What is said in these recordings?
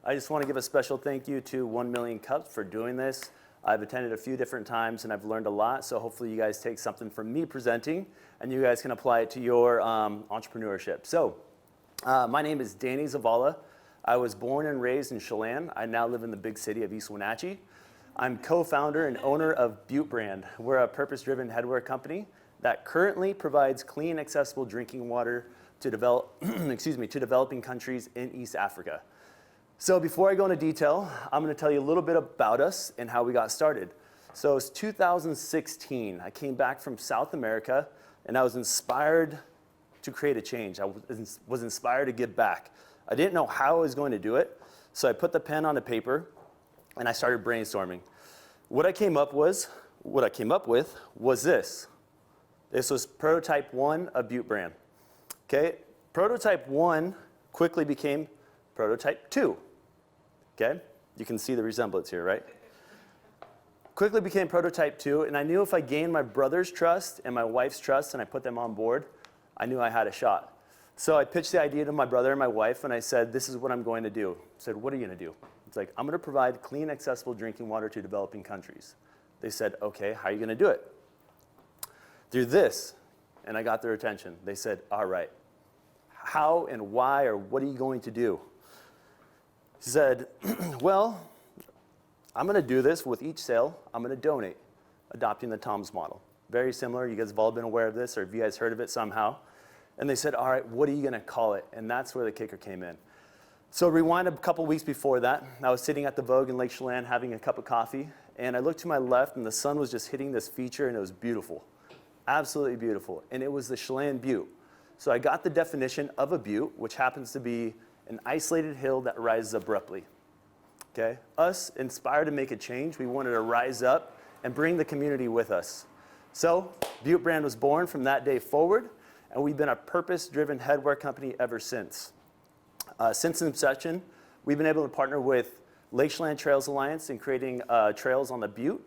I just want to give a special thank you to 1 Million Cups for doing this. I've attended a few different times and I've learned a lot, so hopefully you guys take something from me presenting and you guys can apply it to your entrepreneurship. So, my name is Danny Zavala. I was born and raised in Chelan. I now live in the big city of East Wenatchee. I'm co-founder and owner of Butte Brand. We're a purpose-driven headwear company that currently provides clean, accessible drinking water to developing countries in East Africa. So before I go into detail, I'm going to tell you a little bit about us and how we got started. So it's 2016. I came back from South America and I was inspired to create a change. I was inspired to give back. I didn't know how I was going to do it, so I put the pen on the paper and I started brainstorming. What I came up with was this. This was prototype 1 of Butte Brand. Okay, prototype 1 quickly became prototype 2. Okay, you can see the resemblance here, right? Quickly became prototype 2, and I knew if I gained my brother's trust and my wife's trust and I put them on board, I knew I had a shot. So I pitched the idea to my brother and my wife, and I said, this is what I'm going to do. I said, what are you going to do? It's like, I'm going to provide clean, accessible drinking water to developing countries. They said, okay, how are you going to do it? Through this, and I got their attention. They said, all right, how and why or what are you going to do? He said, well, I'm going to do this with each sale. I'm going to donate, adopting the Tom's model. Very similar. You guys have all been aware of this, or have you guys heard of it somehow? And they said, all right, what are you going to call it? And that's where the kicker came in. So rewind a couple weeks before that. I was sitting at the Vogue in Lake Chelan having a cup of coffee, and I looked to my left, and the sun was just hitting this feature, and it was beautiful. Absolutely beautiful. And it was the Chelan Butte. So I got the definition of a butte, which happens to be an isolated hill that rises abruptly. Okay? Us, inspired to make a change, we wanted to rise up and bring the community with us. So Butte Brand was born from that day forward, and we've been a purpose-driven headwear company ever since. Since inception, we've been able to partner with Lake Chelan Trails Alliance in creating trails on the Butte,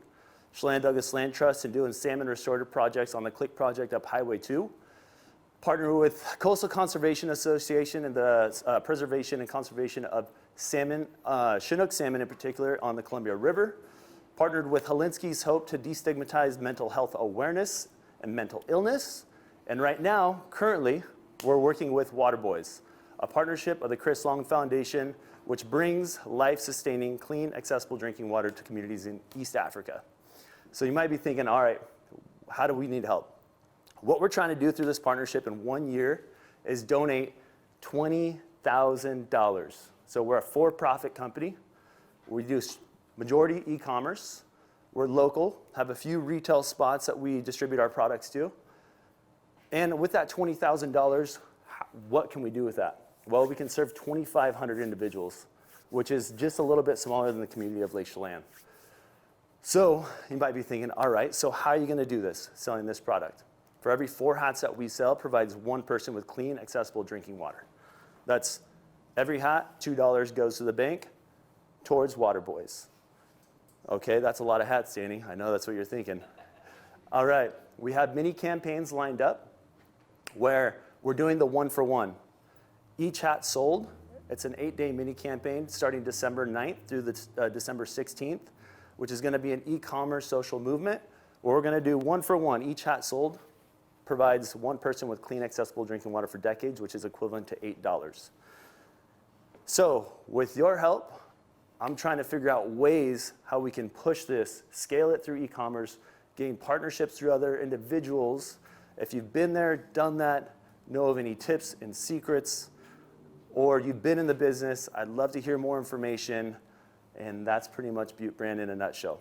Chelan Douglas Land Trust in doing salmon restorative projects on the Click Project up Highway 2, partner with Coastal Conservation Association and the preservation and conservation of salmon, Chinook salmon in particular, on the Columbia River. Partnered with Holinsky's Hope to destigmatize mental health awareness and mental illness. And right now, currently, we're working with Waterboys, a partnership of the Chris Long Foundation, which brings life-sustaining, clean, accessible drinking water to communities in East Africa. So you might be thinking, all right, how do we need help? What we're trying to do through this partnership in 1 year is donate $20,000. So we're a for-profit company. We do majority e-commerce. We're local, have a few retail spots that we distribute our products to. And with that $20,000, what can we do with that? Well, we can serve 2,500 individuals, which is just a little bit smaller than the community of Lake Chelan. So you might be thinking, all right, so how are you going to do this, selling this product? For every 4 hats that we sell provides one person with clean, accessible drinking water. That's every hat, $2 goes to the bank towards Waterboys. Okay, that's a lot of hats, Danny. I know that's what you're thinking. All right, we have many campaigns lined up where we're doing the 1-for-1. Each hat sold. It's an 8-day mini campaign starting December 9th through the December 16th, which is going to be an e-commerce social movement where we're going to do 1-for-1. Each hat sold provides one person with clean, accessible drinking water for decades, which is equivalent to $8. So with your help, I'm trying to figure out ways how we can push this, scale it through e-commerce, gain partnerships through other individuals. If you've been there, done that, know of any tips and secrets, or you've been in the business, I'd love to hear more information. And that's pretty much Butte Brand in a nutshell.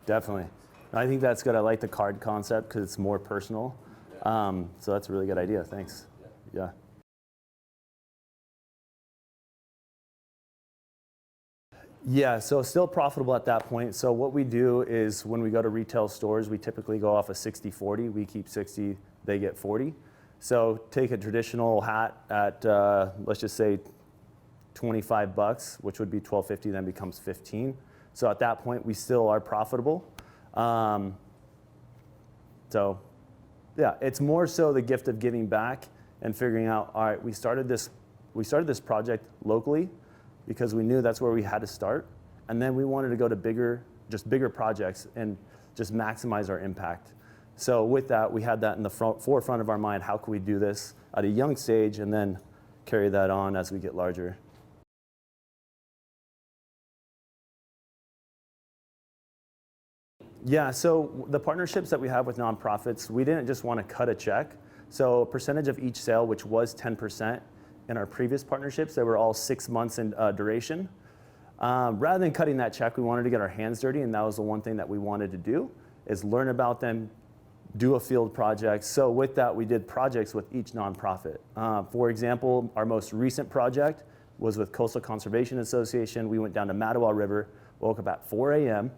Definitely. I think that's good. I like the card concept because it's more personal. So that's a really good idea. Thanks. Yeah. Yeah, so still profitable at that point. So what we do is when we go to retail stores, we typically go off a 60-40. We keep 60, they get 40. So take a traditional hat at, let's just say, 25 bucks, which would be $12.50, then becomes 15. So at that point, we still are profitable. So yeah, it's more so the gift of giving back and figuring out, all right, we started this project locally because we knew that's where we had to start. And then we wanted to go to bigger projects and just maximize our impact. So with that, we had that in the forefront of our mind. How can we do this at a young stage and then carry that on as we get larger? Yeah, so the partnerships that we have with nonprofits, we didn't just want to cut a check. So a percentage of each sale, which was 10% in our previous partnerships, they were all 6 months in duration. Rather than cutting that check, we wanted to get our hands dirty, and that was the one thing that we wanted to do, is learn about them, do a field project. So with that, we did projects with each nonprofit. For example, our most recent project was with Coastal Conservation Association. We went down to Mattawa River, woke up at 4 a.m.,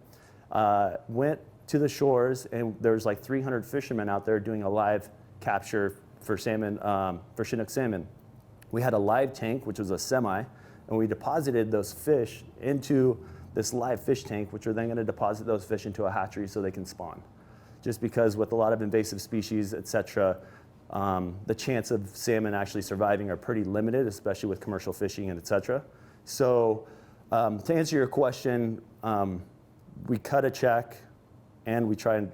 went to the shores, and there's like 300 fishermen out there doing a live capture for salmon, for Chinook salmon. We had a live tank, which was a semi, and we deposited those fish into this live fish tank, which are then going to deposit those fish into a hatchery so they can spawn. Just because with a lot of invasive species, et cetera, the chance of salmon actually surviving are pretty limited, especially with commercial fishing and et cetera. So to answer your question, we cut a check and we try and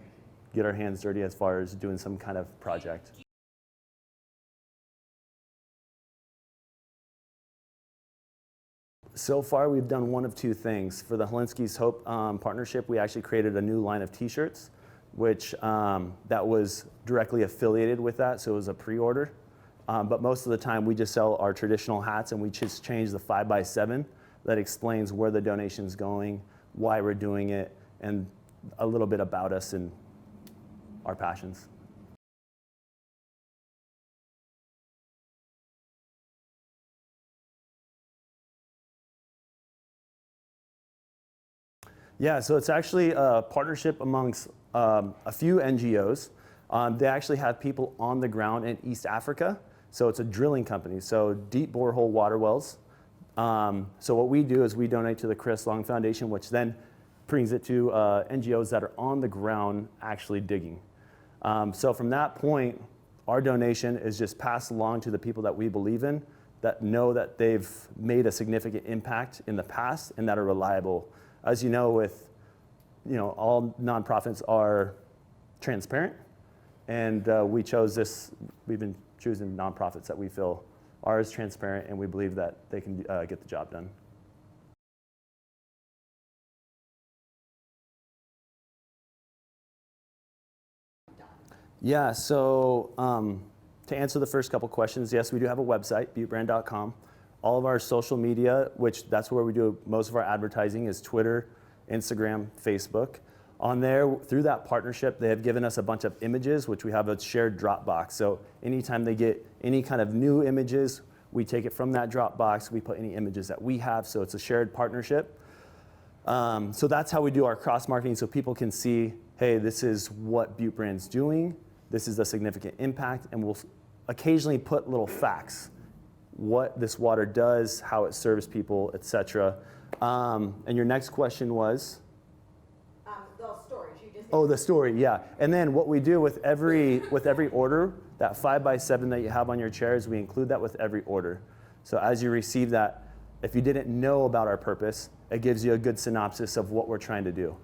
get our hands dirty as far as doing some kind of project. So far, we've done one of two things. For the Helinski's Hope partnership, we actually created a new line of t-shirts, which that was directly affiliated with that, so it was a pre-order. But most of the time, we just sell our traditional hats, and we just change the 5x7 that explains where the donation's going, why we're doing it, and a little bit about us and our passions. Yeah, so it's actually a partnership amongst a few NGOs. They actually have people on the ground in East Africa. So it's a drilling company, so deep borehole water wells. So what we do is we donate to the Chris Long Foundation, which then brings it to NGOs that are on the ground actually digging. So from that point, our donation is just passed along to the people that we believe in, that know that they've made a significant impact in the past and that are reliable. As you know, all nonprofits are transparent, and we chose this. We've been choosing nonprofits that we feel are as transparent, and we believe that they can get the job done. Yeah, so to answer the first couple questions, yes, we do have a website, buttebrand.com. All of our social media, which that's where we do most of our advertising, is Twitter, Instagram, Facebook. On there, through that partnership, they have given us a bunch of images, which we have a shared Dropbox. So anytime they get any kind of new images, we take it from that Dropbox, we put any images that we have, so it's a shared partnership. So that's how we do our cross-marketing, so people can see, hey, this is what Butte Brand's doing, this is a significant impact, and we'll occasionally put little facts, what this water does, how it serves people, et cetera. And your next question was? The storage. You just Oh, the story, yeah. And then what we do with every order, that 5x7 that you have on your chairs, we include that with every order. So as you receive that, if you didn't know about our purpose, it gives you a good synopsis of what we're trying to do.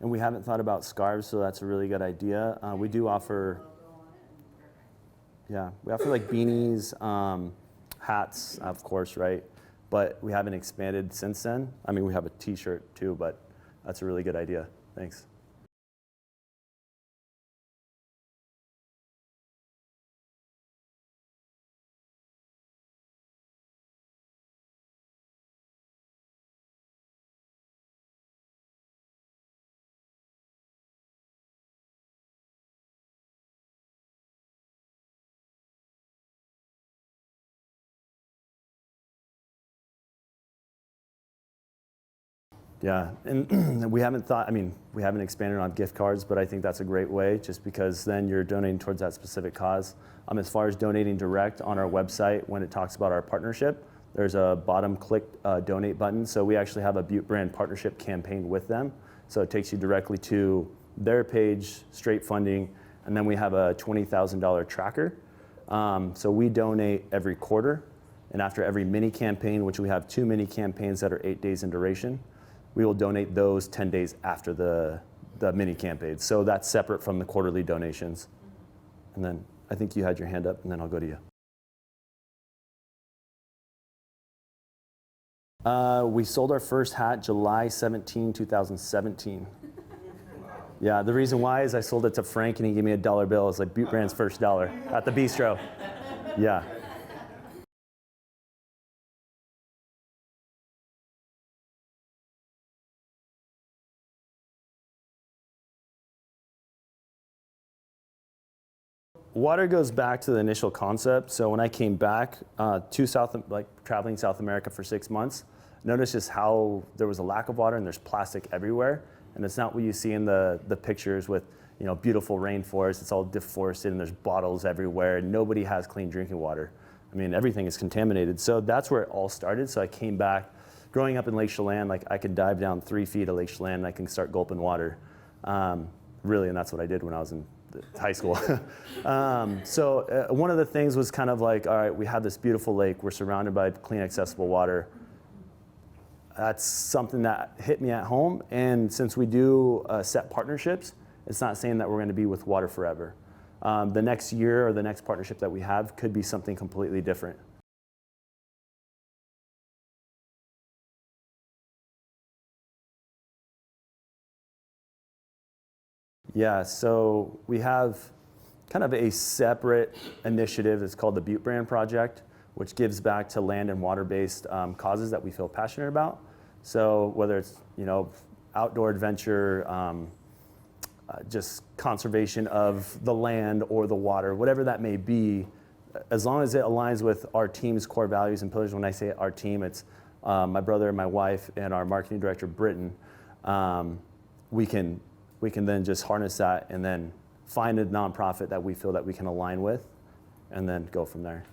And we haven't thought about scarves, so that's a really good idea. We do offer, yeah, we offer like beanies, hats, of course, right? But we haven't expanded since then. I mean, we have a t-shirt too, but that's a really good idea. Thanks. Yeah, and we haven't thought, I mean, we haven't expanded on gift cards, but I think that's a great way just because then you're donating towards that specific cause. As far as donating direct on our website, when it talks about our partnership, there's a bottom click donate button. So we actually have a Butte Brand partnership campaign with them. So it takes you directly to their page, straight funding, and then we have a $20,000 tracker. So we donate every quarter, and after every mini campaign, which we have 2 mini campaigns that are 8 days in duration, we will donate those 10 days after the mini campaign. So that's separate from the quarterly donations. And then I think you had your hand up, and then I'll go to you. We sold our first hat July 17, 2017. Yeah, the reason why is I sold it to Frank, and he gave me a $1 bill. It's like Butte Brand's first dollar at the bistro. Yeah. Water goes back to the initial concept. So when I came back to traveling South America for 6 months, noticed just how there was a lack of water and there's plastic everywhere. And it's not what you see in the pictures with, beautiful rainforest. It's all deforested and there's bottles everywhere. Nobody has clean drinking water. I mean, everything is contaminated. So that's where it all started. So I came back, growing up in Lake Chelan, like I could dive down 3 feet of Lake Chelan and I can start gulping water. Really, and that's what I did when I was in high school. So one of the things was kind of like, all right, we have this beautiful lake. We're surrounded by clean, accessible water. That's something that hit me at home. And since we do set partnerships, it's not saying that we're going to be with water forever. The next year or the next partnership that we have could be something completely different. Yeah, so we have kind of a separate initiative. It's called the Butte Brand Project, which gives back to land and water-based causes that we feel passionate about. So whether it's outdoor adventure, just conservation of the land or the water, whatever that may be, as long as it aligns with our team's core values and pillars. When I say our team, it's my brother, my wife, and our marketing director, Britton. We can then just harness that and then find a nonprofit that we feel that we can align with and then go from there.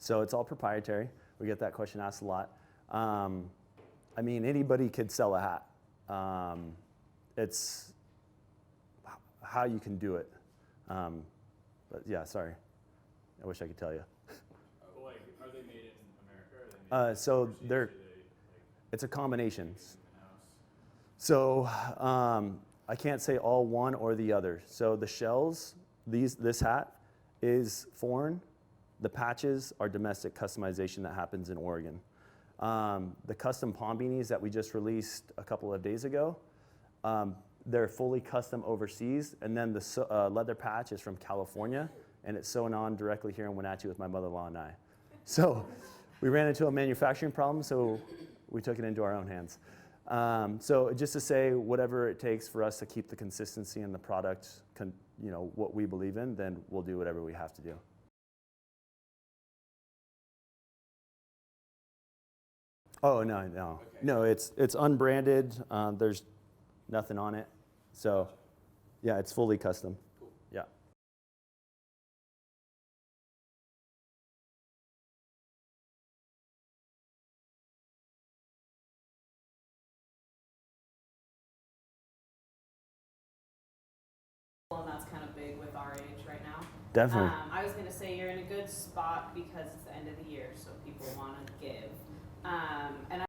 So it's all proprietary. We get that question asked a lot. I mean, anybody could sell a hat. It's how you can do it. But yeah, sorry. I wish I could tell you. Like, are they made in America? Or are they made So overseas? it's a combination. In-house? So I can't say all one or the other. So the shells, this hat is foreign. The patches are domestic customization that happens in Oregon. The custom palm beanies that we just released a couple of days ago, they're fully custom overseas, and then the leather patch is from California, and it's sewn on directly here in Wenatchee with my mother-in-law and I. So we ran into a manufacturing problem, so we took it into our own hands. So just to say, whatever it takes for us to keep the consistency in the product, what we believe in, then we'll do whatever we have to do. Oh, no. Okay. No, it's unbranded. There's nothing on it. So, yeah, it's fully custom. Cool. Yeah. And that's kind of big with our age right now. Definitely. I was going to say you're in a good spot because it's the end of the year, so people want to give. And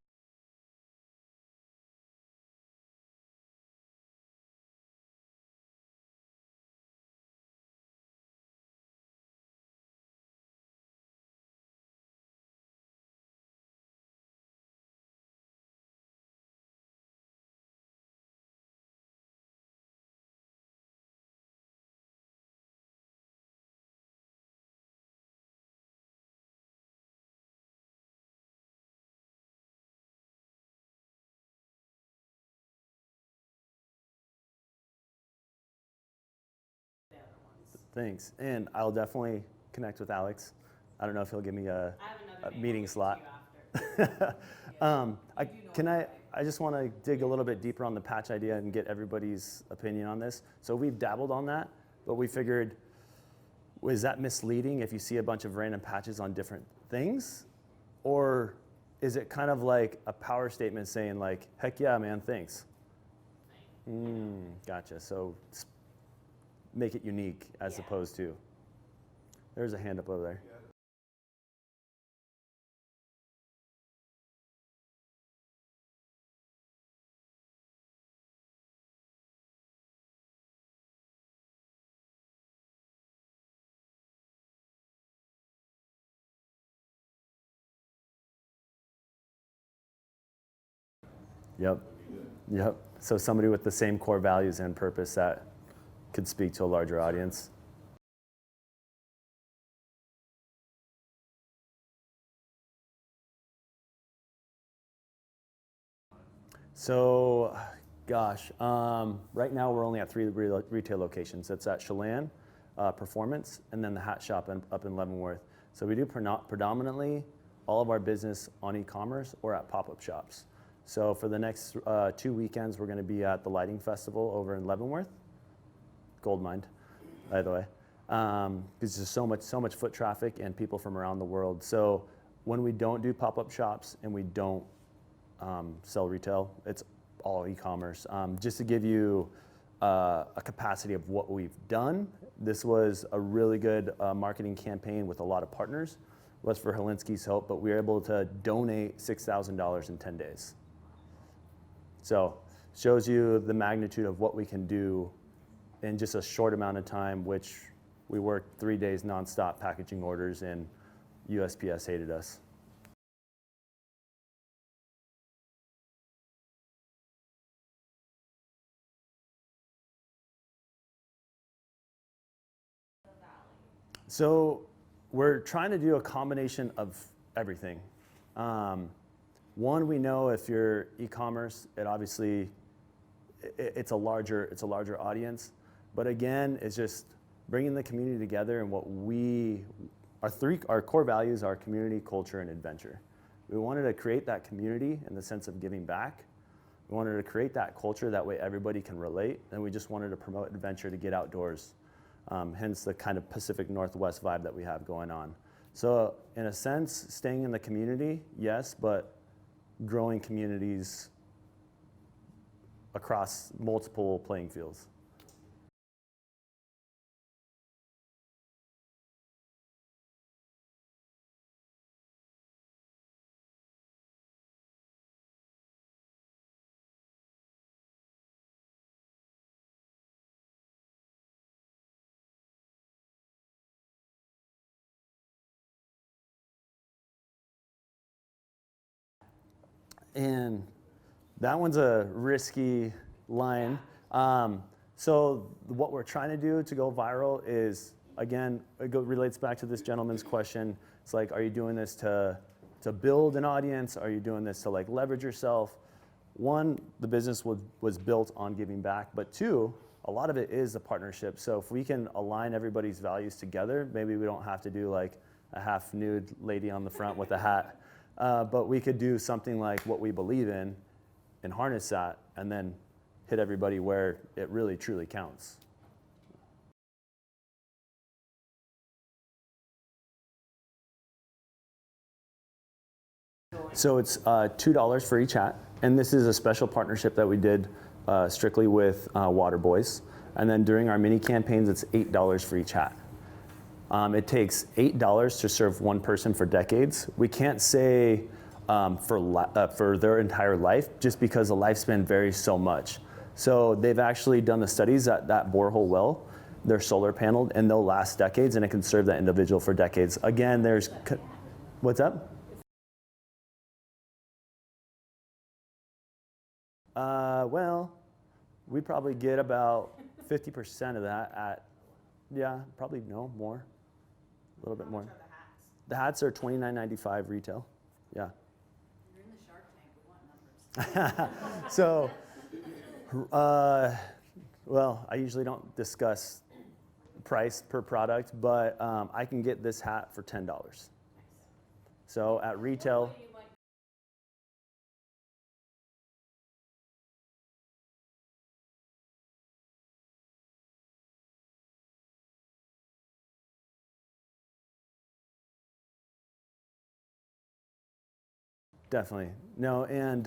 Thanks. And I'll definitely connect with Alex. I don't know if he'll give me a I have another name meeting I'll give slot. to you after. I just want to dig a little bit deeper on the patch idea and get everybody's opinion on this. So we've dabbled on that, but we figured, is that misleading if you see a bunch of random patches on different things? Or is it kind of like a power statement saying like, heck yeah, man, thanks? Gotcha. So make it unique as opposed to. There's a hand up over there. Yep. Yep. So somebody with the same core values and purpose that could speak to a larger audience. So, gosh, right now we're only at 3 retail locations. It's at Chelan, Performance, and then the hat shop up in Leavenworth. So we do predominantly all of our business on e-commerce or at pop-up shops. So for the next 2 weekends, we're going to be at the Lighting Festival over in Leavenworth, gold mine, by the way. Because there's so much foot traffic and people from around the world. So when we don't do pop-up shops and we don't sell retail, it's all e-commerce. Just to give you a capacity of what we've done, this was a really good marketing campaign with a lot of partners. It was for Helinski's help, but we were able to donate $6,000 in 10 days. So shows you the magnitude of what we can do in just a short amount of time, which we worked 3 days nonstop packaging orders, and USPS hated us. So we're trying to do a combination of everything. One, we know if you're e-commerce, it obviously it's a larger audience. But again, it's just bringing the community together, and our core values are community, culture, and adventure. We wanted to create that community in the sense of giving back. We wanted to create that culture, that way everybody can relate, and we just wanted to promote adventure, to get outdoors. Hence the kind of Pacific Northwest vibe that we have going on. So in a sense, staying in the community, yes, but growing communities across multiple playing fields. And that one's a risky line. So what we're trying to do to go viral is, again, relates back to this gentleman's question. It's like, are you doing this to build an audience? Are you doing this to like leverage yourself? One, the business was built on giving back, but two, a lot of it is a partnership. So if we can align everybody's values together, maybe we don't have to do like a half nude lady on the front with a hat. But we could do something like what we believe in and harness that, and then hit everybody where it really truly counts. So it's $2 for each hat, and this is a special partnership that we did strictly with Water Boys. And then during our mini campaigns, it's $8 for each hat. It takes $8 to serve one person for decades. We can't say for their entire life, just because the lifespan varies so much. So they've actually done the studies at that borehole well. They're solar paneled, and they'll last decades, and it can serve that individual for decades. Again, there's, what's up? Well, we probably get about 50% of that at, yeah, probably no more. A little bit more. The hats are $29.95 retail. Yeah. You're in the Shark Tank, we want numbers. So, well, I usually don't discuss price per product, but I can get this hat for $10. So at retail, What do you like? definitely. No, and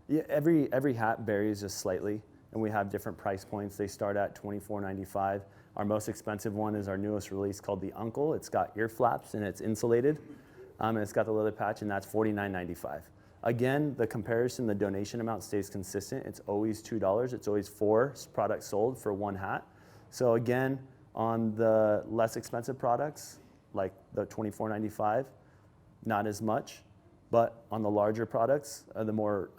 yeah, every hat varies just slightly, and we have different price points. They start at $24.95. Our most expensive one is our newest release called the Uncle. It's got ear flaps and it's insulated, and it's got the leather patch, and that's $49.95. Again, the comparison, the donation amount stays consistent. It's always $2. It's always 4 products sold for 1 hat. So again, on the less expensive products, like the $24.95, not as much. But on the larger products, the more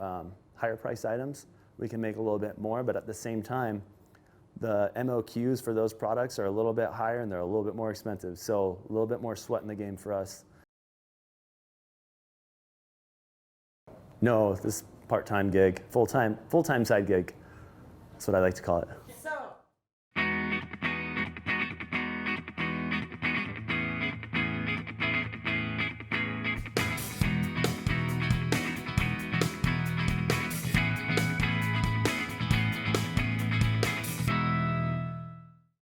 higher price items, we can make a little bit more. But at the same time, the MOQs for those products are a little bit higher and they're a little bit more expensive. So a little bit more sweat in the game for us. No, this part-time gig, full-time side gig. That's what I like to call it.